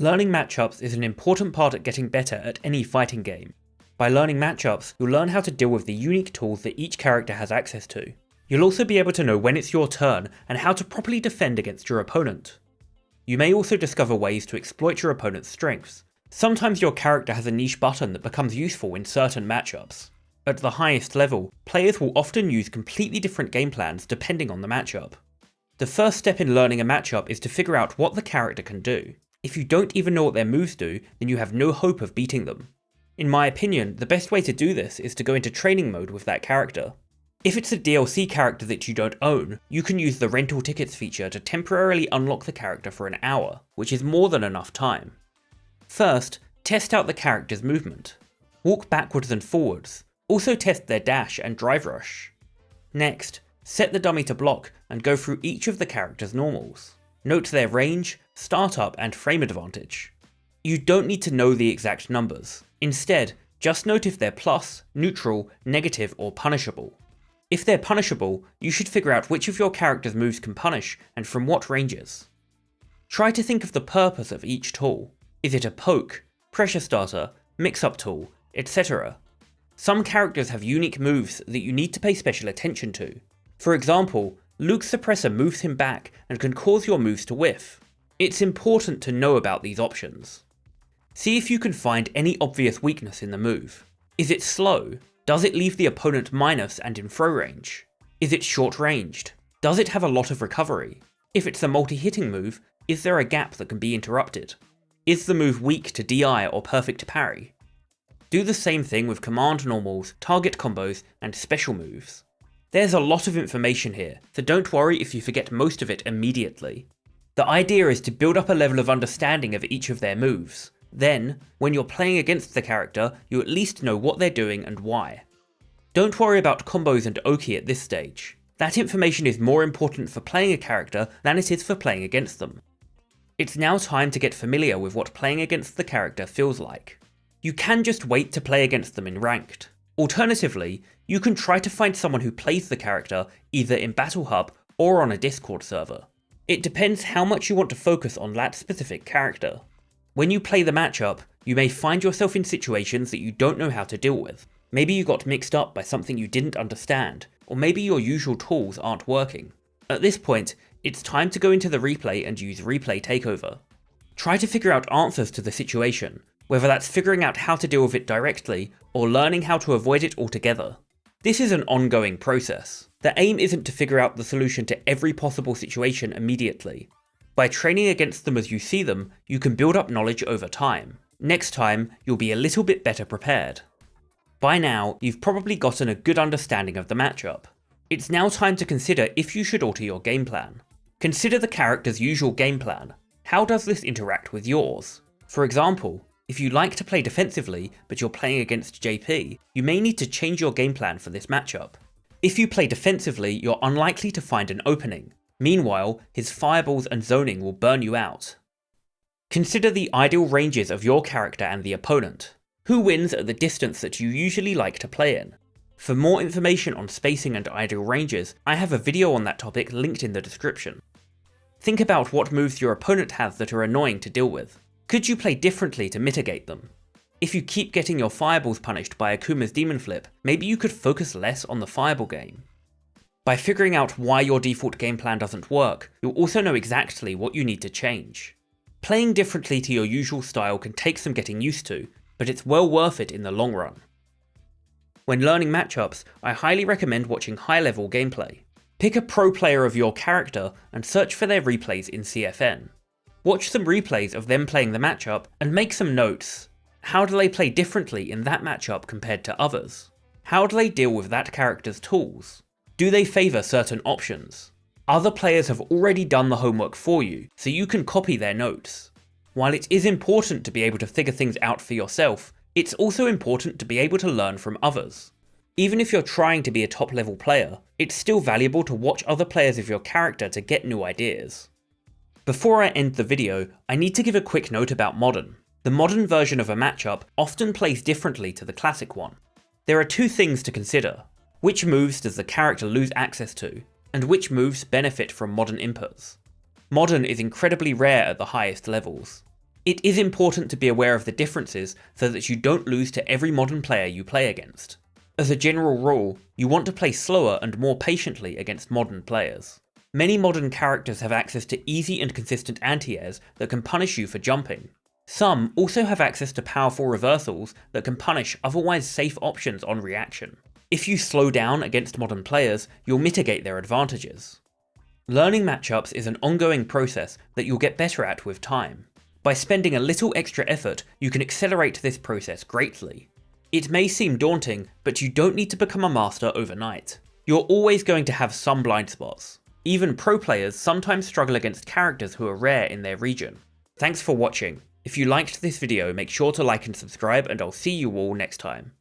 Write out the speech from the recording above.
Learning matchups is an important part at getting better at any fighting game. By learning matchups, you'll learn how to deal with the unique tools that each character has access to. You'll also be able to know when it's your turn and how to properly defend against your opponent. You may also discover ways to exploit your opponent's strengths. Sometimes your character has a niche button that becomes useful in certain matchups. At the highest level, players will often use completely different game plans depending on the matchup. The first step in learning a matchup is to figure out what the character can do. If you don't even know what their moves do, then you have no hope of beating them. In my opinion, the best way to do this is to go into training mode with that character. If it's a DLC character that you don't own, you can use the rental tickets feature to temporarily unlock the character for an hour, which is more than enough time. First, test out the character's movement. Walk backwards and forwards. Also test their dash and drive rush. Next, set the dummy to block and go through each of the character's normals. Note their range, startup and frame advantage. You don't need to know the exact numbers. Instead, just note if they're plus, neutral, negative or punishable. If they're punishable, you should figure out which of your character's moves can punish and from what ranges. Try to think of the purpose of each tool. Is it a poke, pressure starter, mix-up tool, etc.? Some characters have unique moves that you need to pay special attention to. For example, Luke's suppressor moves him back and can cause your moves to whiff. It's important to know about these options. See if you can find any obvious weakness in the move. Is it slow? Does it leave the opponent minus and in throw range? Is it short ranged? Does it have a lot of recovery? If it's a multi-hitting move, is there a gap that can be interrupted? Is the move weak to DI or perfect parry? Do the same thing with command normals, target combos, and special moves. There's a lot of information here, so don't worry if you forget most of it immediately. The idea is to build up a level of understanding of each of their moves. Then, when you're playing against the character, you at least know what they're doing and why. Don't worry about combos and Oki at this stage. That information is more important for playing a character than it is for playing against them. It's now time to get familiar with what playing against the character feels like. You can just wait to play against them in ranked. Alternatively, you can try to find someone who plays the character either in Battle Hub or on a Discord server. It depends how much you want to focus on that specific character. When you play the matchup, you may find yourself in situations that you don't know how to deal with. Maybe you got mixed up by something you didn't understand, or maybe your usual tools aren't working. At this point, it's time to go into the replay and use replay takeover. Try to figure out answers to the situation, whether that's figuring out how to deal with it directly or learning how to avoid it altogether. This is an ongoing process. The aim isn't to figure out the solution to every possible situation immediately. By training against them as you see them, you can build up knowledge over time. Next time, you'll be a little bit better prepared. By now, you've probably gotten a good understanding of the matchup. It's now time to consider if you should alter your game plan. Consider the character's usual game plan. How does this interact with yours? For example, if you like to play defensively, but you're playing against JP, you may need to change your game plan for this matchup. If you play defensively, you're unlikely to find an opening. Meanwhile, his fireballs and zoning will burn you out. Consider the ideal ranges of your character and the opponent. Who wins at the distance that you usually like to play in? For more information on spacing and ideal ranges, I have a video on that topic linked in the description. Think about what moves your opponent has that are annoying to deal with. Could you play differently to mitigate them? If you keep getting your fireballs punished by Akuma's demon flip, maybe you could focus less on the fireball game. By figuring out why your default game plan doesn't work, you'll also know exactly what you need to change. Playing differently to your usual style can take some getting used to, but it's well worth it in the long run. When learning matchups, I highly recommend watching high-level gameplay. Pick a pro player of your character and search for their replays in CFN. Watch some replays of them playing the matchup and make some notes. How do they play differently in that matchup compared to others? How do they deal with that character's tools? Do they favour certain options? Other players have already done the homework for you, so you can copy their notes. While it is important to be able to figure things out for yourself, it's also important to be able to learn from others. Even if you're trying to be a top level player, it's still valuable to watch other players of your character to get new ideas. Before I end the video, I need to give a quick note about Modern. The modern version of a matchup often plays differently to the classic one. There are two things to consider. Which moves does the character lose access to, and which moves benefit from modern inputs? Modern is incredibly rare at the highest levels. It is important to be aware of the differences so that you don't lose to every modern player you play against. As a general rule, you want to play slower and more patiently against modern players. Many modern characters have access to easy and consistent anti-airs that can punish you for jumping. Some also have access to powerful reversals that can punish otherwise safe options on reaction. If you slow down against modern players, you'll mitigate their advantages. Learning matchups is an ongoing process that you'll get better at with time. By spending a little extra effort, you can accelerate this process greatly. It may seem daunting, but you don't need to become a master overnight. You're always going to have some blind spots. Even pro players sometimes struggle against characters who are rare in their region. Thanks for watching. If you liked this video, make sure to like and subscribe, and I'll see you all next time.